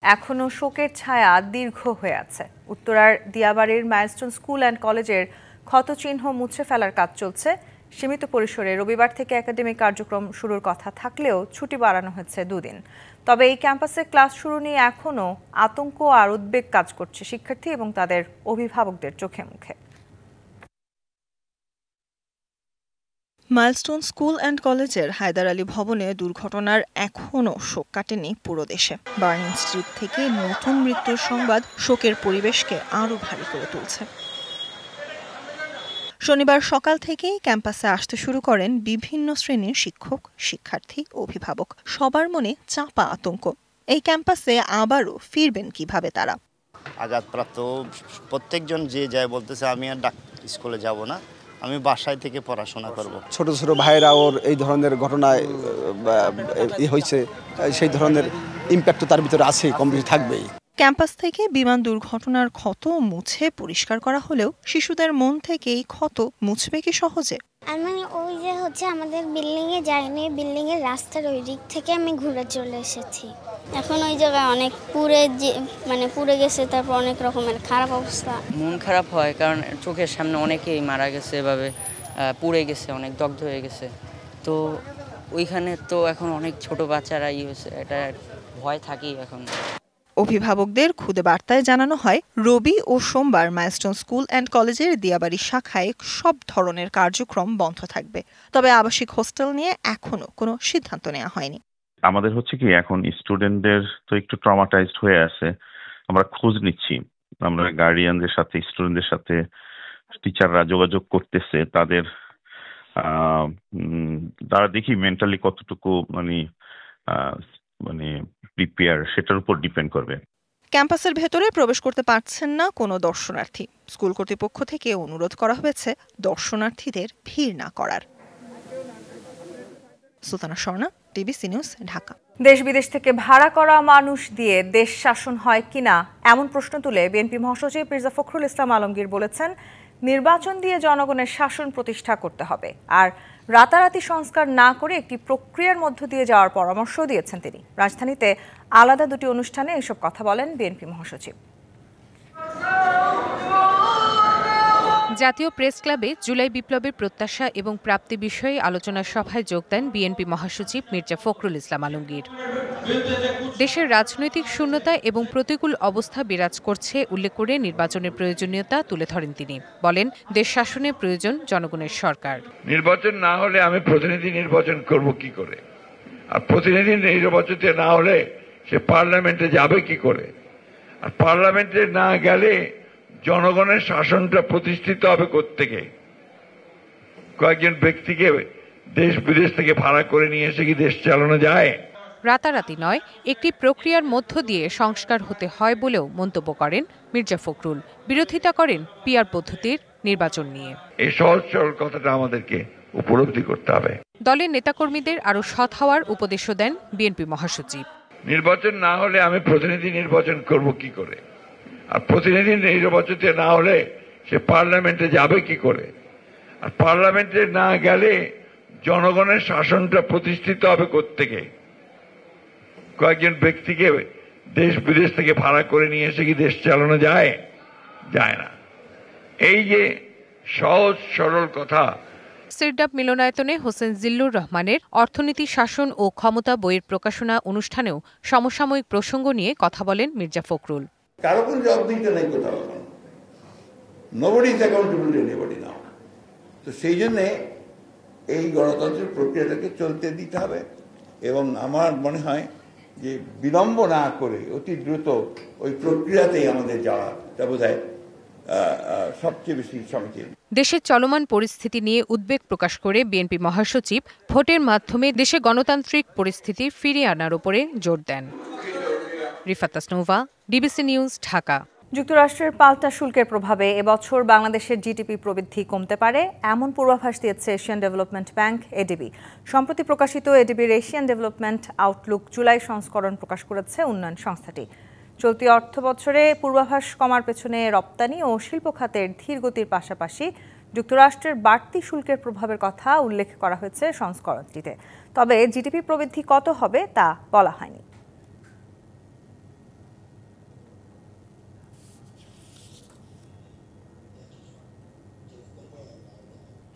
এখনো শোকের ছায়া দীর্ঘ হয়ে আছে। উত্তরার দিয়াবাড়ির মাইলস্টোন স্কুল অ্যান্ড কলেজের ক্ষতচিহ্ন মুছে ফেলার কাজ চলছে। সীমিত পরিসরে রবিবার থেকে একাডেমিক কার্যক্রম শুরুর কথা থাকলেও ছুটি বাড়ানো হয়েছে দুদিন। তবে এই ক্যাম্পাসে ক্লাস শুরু নিয়ে এখনও আতঙ্ক আর উদ্বেগ কাজ করছে শিক্ষার্থী এবং তাদের অভিভাবকদের চোখে মুখে। মাইলস্টোন স্কুল অ্যান্ড কলেজের হায়দার আলী ভবনে দুর্ঘটনার এখনও শোক কাটেনি পুরো দেশে। বার্নিং স্ট্রিট থেকে নতুন মৃত্যুর সংবাদ শোকের পরিবেশকে আরও ভারী করে তুলছে। শনিবার সকাল থেকেই ক্যাম্পাসে আসতে শুরু করেন বিভিন্ন শ্রেণীর শিক্ষক, শিক্ষার্থী, অভিভাবক। সবার মনে চাপা আতঙ্ক। এই ক্যাম্পাসে আবারও ফিরবেন কিভাবে তারা? আঘাতপ্রাপ্ত প্রত্যেকজন যে যায় বলতেছে আমি আর স্কুলে যাব না, আমি বাসায় থেকে পড়াশোনা করব। ছোট ছোট ভাইরা ওর এই ধরনের ঘটনায় হয়েছে, সেই ধরনের ইম্প্যাক্ট তার ভিতরে আছে, কম বেশি থাকবেই। ক্যাম্পাস থেকে বিমান দুর্ঘটনার ক্ষত মুছে পরিষ্কার করা হলেও শিশুদের মন থেকে এই ক্ষত মুছবে কি সহজে? আমি ওই যে আমাদের বিল্ডিং এ যাইনি, বিল্ডিং এর রাস্তার ওই দিক থেকে আমি ঘুরে চলে এসেছি। এখন ওই জায়গায় অনেক পুড়ে গেছে, তারপর অনেক রকমের খারাপ অবস্থা। মন খারাপ হয় কারণ চোখের সামনে অনেকেই মারা গেছে, এভাবে পুড়ে গেছে, অনেক দগ্ধ হয়ে গেছে। তো ওইখানে তো এখন অনেক ছোট বাচ্চারা হয়েছে, এটা ভয় থাকেই এখন। অভিভাবকদের খুদে বার্তায় জানানো হয় রবি ও সোমবার মাইলস্টোন স্কুল অ্যান্ড কলেজের দিয়াবাড়ি শাখায় সব ধরনের কার্যক্রম বন্ধ থাকবে। তবে আবাসিক হোস্টেল নিয়ে এখনো কোনো সিদ্ধান্ত নেওয়া হয়নি। আমাদের হচ্ছে কি, এখন স্টুডেন্টদের তো একটু ট্রমাটাইজড হয়ে আছে, আমরা খোঁজ নিচ্ছি। আমরা গার্ডিয়ানদের সাথে, স্টুডেন্টদের সাথে টিচাররা যোগাযোগ করতেছে। তারা দেখি মেন্টালি কতটুকু মানে প্রিপেয়ার, সেটার উপর ডিপেন্ড করবে। ক্যাম্পাসের ভেতরে প্রবেশ করতে পারছেন না কোনো দর্শনার্থী। স্কুল কর্তৃপক্ষ থেকে অনুরোধ করা হয়েছে দর্শনার্থীদের ভিড় না করার। Sultana Swarna, DBC News, Dhaka. দেশ বিদেশ থেকে ভাড়া করা মানুষ দিয়ে দেশ শাসন হয় কিনা এমন প্রশ্ন তুলে বিএনপি মহাসচিব মির্জা ফখরুল ইসলাম আলমগীর বলেছেন, নির্বাচন দিয়ে জনগণের শাসন প্রতিষ্ঠা করতে হবে, আর রাতারাতি সংস্কার না করে একটি প্রক্রিয়ার মধ্য দিয়ে যাওয়ার পরামর্শ দিয়েছেন তিনি। রাজধানীতে আলাদা দুটি অনুষ্ঠানে এসব কথা বলেন বিএনপি মহাসচিব। জাতীয় প্রেস ক্লাবে জুলাই বিপ্লবের প্রত্যাশা এবং প্রাপ্তি বিষয়ে আলোচনা সভায় যোগ দেন বিএনপি মহাসচিব মির্জা ফখরুল ইসলাম আলমগীর। দেশের রাজনৈতিক শূন্যতা এবং প্রতিকূল অবস্থা বিরাজ করছে উল্লেখ করে নির্বাচনের প্রয়োজনীয়তা তুলে ধরেন তিনি। বলেন, দেশ শাসনে প্রয়োজন জনগণের সরকার। নির্বাচন না হলে আমি প্রতিনিধি নির্বাচন করব কি করে? আর প্রতিনিধি নির্বাচনে না হলে সে পার্লামেন্টে যাবে কি করে? আর পার্লামেন্টে না গেলে জনগণের শাসনটা প্রতিষ্ঠিত হবে কোত্থেকে? কয়েকজন ব্যক্তিকে দেশ বিদেশ থেকে ভাড়া করে নিয়ে এসে কি দেশ চালানো যায়? রাতারাতি নয়, একটি প্রক্রিয়ার মধ্য দিয়ে সংস্কার হতে হয় বলেও মন্তব্য করেন মির্জা ফখরুল। বিরোধিতা করেন পিআর পদ্ধতির নির্বাচন নিয়ে। এই সহজ সরল কথাটা আমাদেরকে উপলব্ধি করতে হবে। দলের নেতাকর্মীদের আরও সৎ হওয়ার উপদেশও দেন বিএনপি মহাসচিব। নির্বাচন না হলে আমি প্রতিনিধি নির্বাচন করব কি করে? আর প্রতিনিধি নির্বাচনে না হলে সে পার্লামেন্টে যাবে কি করে? আর পার্লামেন্টে না গেলে জনগণের শাসনটা প্রতিষ্ঠিত হবে কোত্থেকে? কয়েকজন ব্যক্তিকে দেশ বিদেশ থেকে ভাড়া করে নিয়ে এসে কি দেশ চালানো যায়? যায় না। এই যে সহজ সরল কথা। সিরডাপ মিলনায়তনে হোসেন জিল্লুর রহমানের অর্থনীতি, শাসন ও ক্ষমতা বইয়ের প্রকাশনা অনুষ্ঠানেও সমসাময়িক প্রসঙ্গ নিয়ে কথা বলেন মির্জা ফখরুল। কারো কোনো জবাবদিহিতা নেই কোথাও, nobody is accountable to anybody now. তো সেই জন্যে এই গণতন্ত্রের প্রক্রিয়াটাকে চলতে দিতে হবে এবং আমার মনে হয় যে বিলম্ব না করে অতি দ্রুত ওই প্রক্রিয়াতেই আমাদের যাওয়াটা বোধহয় সবচেয়ে বেশি সমীচীন। দেশের চলমান পরিস্থিতি নিয়ে উদ্বেগ প্রকাশ করে বিএনপি মহাসচিব ভোটের মাধ্যমে দেশে গণতান্ত্রিক পরিস্থিতি ফিরিয়ে আনার উপরে জোর দেন। Rifat Tasnuva, DBC News, Dhaka. যুক্তরাষ্ট্রের পাল্টা শুল্কের প্রভাবে এবছর বাংলাদেশের জিডিপি প্রবৃদ্ধি কমতে পারে এমন পূর্বাভাস দিয়েছে এশিয়ান ডেভেলপমেন্ট ব্যাংক, এডিবি। সম্প্রতি প্রকাশিত এডিবির এশিয়ান ডেভেলপমেন্ট আউটলুক জুলাই সংস্করণ প্রকাশ করেছে উন্নয়ন সংস্থাটি। চলতি অর্থ বছরে পূর্বাভাস কমার পেছনে রপ্তানি ও শিল্প খাতের ধীর গতির পাশাপাশি যুক্তরাষ্ট্রের বাড়তি শুল্কের প্রভাবের কথা উল্লেখ করা হয়েছে সংস্করণটিতে। তবে জিডিপি প্রবৃদ্ধি কত হবে তা বলা হয়নি।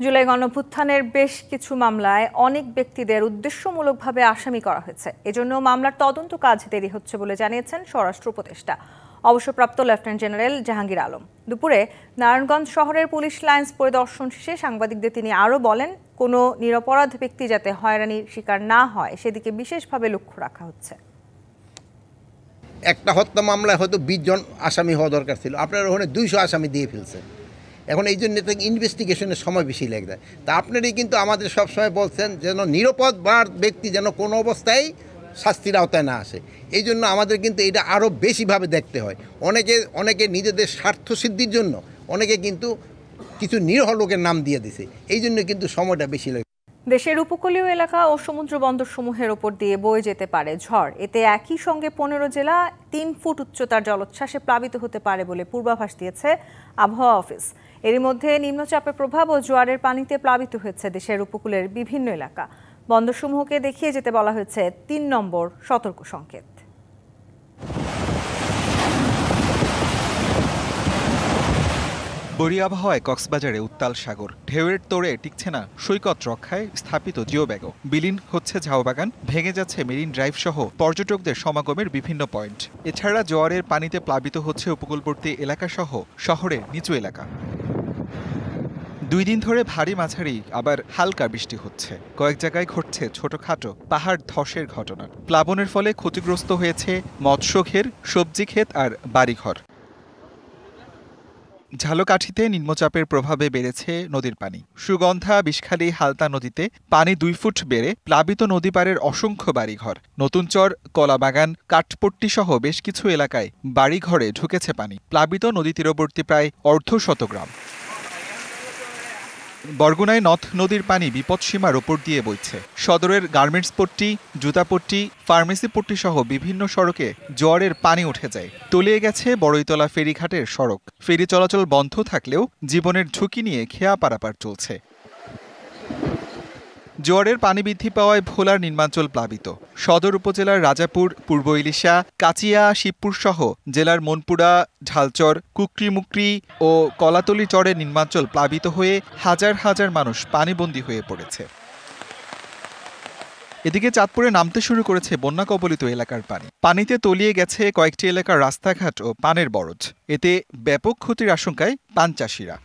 জুলাই গণঅভ্যুত্থানের বেশ কিছু মামলায় অনেক ব্যক্তিদের উদ্দেশ্যমূলকভাবে আসামি করা হয়েছে। এজন্য মামলার তদন্ত কাজ দেরি হচ্ছে বলে জানিয়েছেন স্বরাষ্ট্র উপদেষ্টা অবসরপ্রাপ্ত লেফটেন্যান্ট জেনারেল জাহাঙ্গীর আলম। দুপুরে নারায়ণগঞ্জ শহরের পুলিশ লাইন্স পরিদর্শন শেষে সাংবাদিকদের তিনি আরও বলেন, কোনো নিরপরাধ ব্যক্তি যাতে হয়রানির শিকার না হয় সেদিকে বিশেষভাবে লক্ষ্য রাখা হচ্ছে। একটা হত্যা মামলায় হয়তো 20 জন আসামি হওয়া দরকার ছিল, আপনারা ওখানে 200 আসামি দিয়ে ফেলছেন। এখন এই জন্য ইনভেস্টিগেশনের সময় বেশি লেগে যায়। তা আপনারাই কিন্তু আমাদের সবসময় বলছেন যেন নিরপরাধ ব্যক্তি যেন কোনো অবস্থায় শাস্তির আওতায় না আসে। এই জন্য আমাদের কিন্তু এটা আরও বেশিভাবে দেখতে হয়। অনেকে নিজেদের স্বার্থ সিদ্ধির জন্য অনেকে কিন্তু কিছু নিরীহ লোকের নাম দিয়ে দিছে, এই জন্য কিন্তু সময়টা বেশি লাগে। দেশের উপকূলীয় এলাকা ও সমুদ্র বন্দরসমূহের ওপর দিয়ে বয়ে যেতে পারে ঝড়। এতে একই সঙ্গে 15 জেলা 3 ফুট উচ্চতার জলোচ্ছ্বাসে প্লাবিত হতে পারে বলে পূর্বাভাস দিয়েছে আবহাওয়া অফিস। এরই মধ্যে নিম্নচাপের প্রভাব ও জোয়ারের পানিতে প্লাবিত হয়েছে দেশের উপকূলের বিভিন্ন এলাকা। বন্দরসমূহকে দেখিয়ে যেতে বলা হয়েছে 3 নম্বর সতর্ক সংকেত। বরি আবহাওয়ায় কক্সবাজারে উত্তাল সাগর, ঢেউয়ের তোড়ে টিকছে না সৈকত রক্ষায় স্থাপিত জিওব্যাগও, বিলীন হচ্ছে ঝাউবাগান, ভেঙে যাচ্ছে মেরিন ড্রাইভ সহ পর্যটকদের সমাগমের বিভিন্ন পয়েন্ট। এছাড়া জোয়ারের পানিতে প্লাবিত হচ্ছে উপকূলবর্তী এলাকাসহ শহরের নিচু এলাকা। 2 দিন ধরে ভারী মাঝারি আবার হালকা বৃষ্টি হচ্ছে। কয়েক জায়গায় ঘটছে ছোটখাটো পাহাড় ধসের ঘটনা। প্লাবনের ফলে ক্ষতিগ্রস্ত হয়েছে মৎস্যঘের, সবজি ক্ষেত আর বাড়িঘর। ঝালকাঠিতে নিম্নচাপের প্রভাবে বেড়েছে নদীর পানি। সুগন্ধা, বিষখালী, হালতা নদীতে পানি 2 ফুট বেড়ে প্লাবিত নদী পাড়ের অসংখ্য বাড়িঘর। নতুনচর, কলাবাগান, কাঠপট্টি সহ বেশ কিছু এলাকায় বাড়িঘরে ঢুকেছে পানি। প্লাবিত নদী তীরবর্তী প্রায় অর্ধশত গ্রাম। বরগুনায় নথ নদীর পানি বিপদসীমার ওপর দিয়ে বইছে। সদরের গার্মেন্টস পট্টি, জুতাপট্টি, ফার্মেসি পট্টি সহ বিভিন্ন সড়কে জোয়ারের পানি উঠে যায়। তলিয়ে গেছে বড়ইতলা ফেরিঘাটের সড়ক। ফেরি চলাচল বন্ধ থাকলেও জীবনের ঝুঁকি নিয়ে খেয়া পারাপার চলছে। জোয়ারের পানি বৃদ্ধি পাওয়ায় ভোলার নিম্নাঞ্চল প্লাবিত। সদর উপজেলার রাজাপুর, পূর্ব ইলিশা, কাচিয়া, শিবপুর সহ জেলার মনপুরা, ঢালচর, কুকরিমুকরি ও কলাতলি চরের নিম্নাঞ্চল প্লাবিত হয়ে হাজার হাজার মানুষ পানিবন্দী হয়ে পড়েছে। এদিকে চাঁদপুরে নামতে শুরু করেছে বন্যা কবলিত এলাকার পানি। পানিতে তলিয়ে গেছে কয়েকটি এলাকার রাস্তাঘাট ও পানের বরজ। এতে ব্যাপক ক্ষতির আশঙ্কায় পান চাষিরা।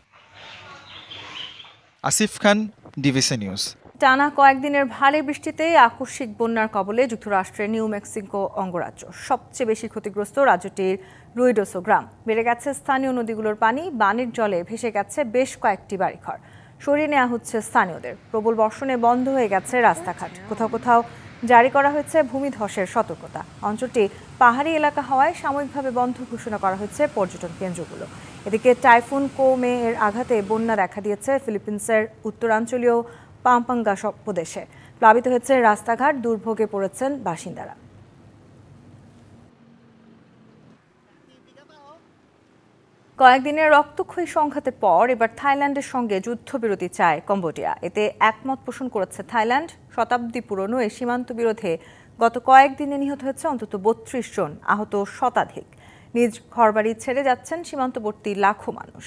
আসিফ খান, ডিভিসি নিউজ। টানা কয়েকদিনের ভারী বৃষ্টিতে আকস্মিক বন্যার কবলে যুক্তরাষ্ট্রের নিউ মেক্সিকো অঙ্গরাজ্য। সবচেয়ে বেশি ক্ষতিগ্রস্ত রাজ্যটির রুইডোসো গ্রাম। বেড়ে গেছে স্থানীয় নদীগুলোর পানি, বানের জলে ভেসে গেছে বেশ কয়েকটি বাড়িঘর। সরিয়ে নেওয়া হচ্ছে স্থানীয়দের। প্রবল বর্ষণে বন্ধ হয়ে গেছে রাস্তাঘাট। কোথাও কোথাও জারি করা হয়েছে ভূমিধসের সতর্কতা। অঞ্চলটি পাহাড়ি এলাকা হওয়ায় সাময়িকভাবে বন্ধ ঘোষণা করা হয়েছে পর্যটন কেন্দ্রগুলো। এদিকে টাইফুন কোমে এর আঘাতে বন্যা দেখা দিয়েছে ফিলিপিন্সের উত্তরাঞ্চলীয় পাম্পাঙ্গা প্রদেশে। প্লাবিত হয়েছে রাস্তাঘাট, দুর্ভোগে পড়েছেন বাসিন্দারা। কয়েকদিনের রক্তক্ষয়ী সংঘাতের পর এবার থাইল্যান্ডের সঙ্গে যুদ্ধবিরতি চায় কম্বোডিয়া। এতে একমত পোষণ করেছে থাইল্যান্ড। শতাব্দী পুরনো এই সীমান্ত বিরোধে গত কয়েকদিনে নিহত হয়েছে অন্তত 32 জন, আহত শতাধিক। নিজ ঘরবাড়ি ছেড়ে যাচ্ছেন সীমান্তবর্তী লাখো মানুষ।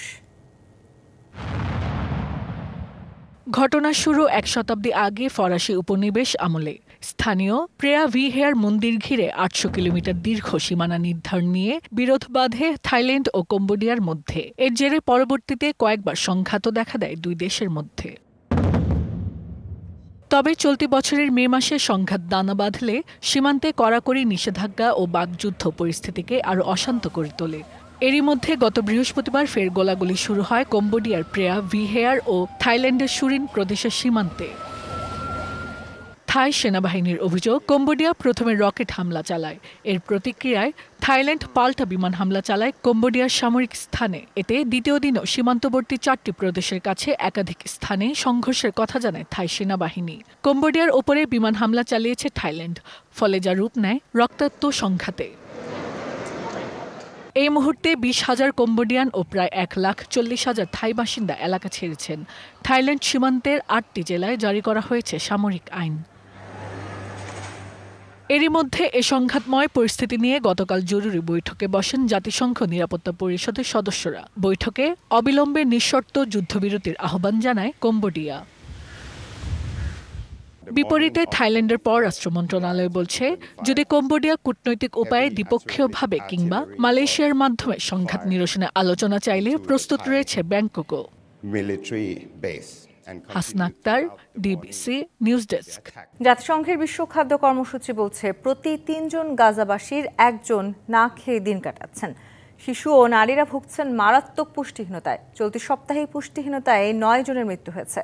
ঘটনা শুরু 1 শতাব্দী আগে ফরাসি উপনিবেশ আমলে। স্থানীয় প্রেয়া ভিহেয়ার মন্দির ঘিরে 800 কিলোমিটার দীর্ঘ সীমানা নির্ধারণ নিয়ে বিরোধ বাধে থাইল্যান্ড ও কম্বোডিয়ার মধ্যে। এর জেরে পরবর্তীতে কয়েকবার সংঘাতও দেখা দেয় দুই দেশের মধ্যে। তবে চলতি বছরের মে মাসে সংঘাত দানা বাঁধলে সীমান্তে কড়াকড়ি নিষেধাজ্ঞা ও বাকযুদ্ধ পরিস্থিতিকে আরও অশান্ত করে তোলে। এরই মধ্যে গত বৃহস্পতিবার ফের গোলাগুলি শুরু হয় কম্বোডিয়ার প্রেয়া ভিহেয়ার ও থাইল্যান্ডের সুরিন প্রদেশের সীমান্তে। থাই সেনাবাহিনীর অভিযোগ, কম্বোডিয়া প্রথমে রকেট হামলা চালায়। এর প্রতিক্রিয়ায় থাইল্যান্ড পাল্টা বিমান হামলা চালায় কম্বোডিয়ার সামরিক স্থানে। এতে দ্বিতীয় দিনও সীমান্তবর্তী 4টি প্রদেশের কাছে একাধিক স্থানে সংঘর্ষের কথা জানায় থাই সেনাবাহিনী। কম্বোডিয়ার ওপরে বিমান হামলা চালিয়েছে থাইল্যান্ড, ফলে যা রূপ নেয় রক্তাক্ত সংঘাতে। এই মুহূর্তে 20,000 কম্বোডিয়ান ও প্রায় 1,40,000 থাই বাসিন্দা এলাকা ছেড়েছেন। থাইল্যান্ড সীমান্তের 8টি জেলায় জারি করা হয়েছে সামরিক আইন। এরই মধ্যে এ সংঘাতময় পরিস্থিতি নিয়ে গতকাল জরুরি বৈঠকে বসেন জাতিসংঘ নিরাপত্তা পরিষদের সদস্যরা। বৈঠকে অবিলম্বে নিঃশর্ত যুদ্ধবিরতির আহ্বান জানায় কম্বোডিয়া। বিপরীতে থাইল্যান্ডের পররাষ্ট্র মন্ত্রণালয় বলছে, যদি কম্বোডিয়া কূটনৈতিক উপায়ে দ্বিপক্ষীয়ভাবে কিংবা মালয়েশিয়ার মাধ্যমে সংঘাত নিরসনে আলোচনা চাইলে প্রস্তুত রয়েছে ব্যাংককও। Hasna Akter, DBC news desk. জাতিসংঘের বিশ্ব খাদ্য কর্মসূচি বলছে, প্রতি ৩ জন গাজাবাসীর 1 জন না খেয়ে দিন কাটাচ্ছেন। শিশু ও নারীরা ভুগছেন মারাত্মক পুষ্টিহীনতায়। চলতি সপ্তাহে পুষ্টিহীনতায় 9 জনের মৃত্যু হয়েছে।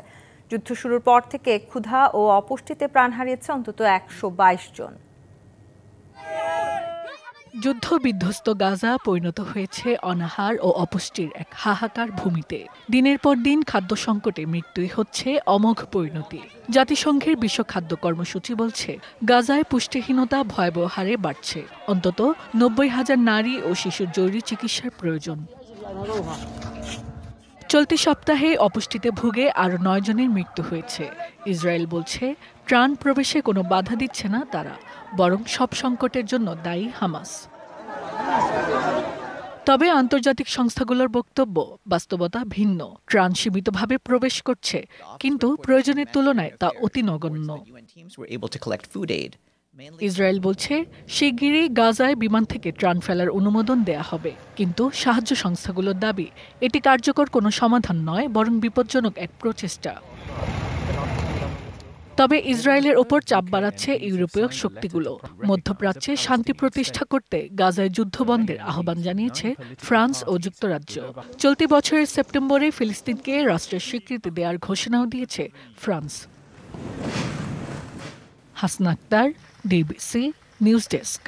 যুদ্ধ শুরুর পর থেকে ক্ষুধা ও অপুষ্টিতে প্রাণ হারিয়েছে অন্তত 122 জন। যুদ্ধ বিধ্বস্ত গাজা পরিণত হয়েছে অনাহার ও অপুষ্টির এক হাহাকার ভূমিতে। দিনের পর দিন খাদ্য সংকটে মৃত্যুই হচ্ছে অমোঘ পরিণতি। জাতিসংঘের বিশ্ব খাদ্য কর্মসূচি বলছে, গাজায় পুষ্টিহীনতা ভয়াবহ হারে বাড়ছে। অন্তত 90,000 নারী ও শিশুর জরুরি চিকিৎসার প্রয়োজন। চলতি সপ্তাহে অপুষ্টিতে ভুগে আরও 9 জনের মৃত্যু হয়েছে। ইসরায়েল বলছে, ত্রাণ প্রবেশে কোনো বাধা দিচ্ছে না তারা, বরং সব সংকটের জন্য দায়ী হামাস। তবে আন্তর্জাতিক সংস্থাগুলোর বক্তব্য, বাস্তবতা ভিন্ন। ত্রাণ সীমিতভাবে প্রবেশ করছে, কিন্তু প্রয়োজনের তুলনায় তা অতি নগণ্য। ইসরায়েল বলছে, শিগগিরই গাজায় বিমান থেকে ত্রাণ ফেলার অনুমোদন দেয়া হবে। কিন্তু সাহায্য সংস্থাগুলোর দাবি, এটি কার্যকর কোনো সমাধান নয়, বরং বিপজ্জনক এক প্রচেষ্টা। তবে ইসরায়েলের ওপর চাপ বাড়াচ্ছে ইউরোপীয় শক্তিগুলো। মধ্যপ্রাচ্যে শান্তি প্রতিষ্ঠা করতে গাজায় যুদ্ধ বন্ধের আহ্বান জানিয়েছে ফ্রান্স ও যুক্তরাজ্য। চলতি বছরের সেপ্টেম্বরে ফিলিস্তিনকে রাষ্ট্রের স্বীকৃতি দেওয়ার ঘোষণাও দিয়েছে France. Hasna Akter, DBC news desk.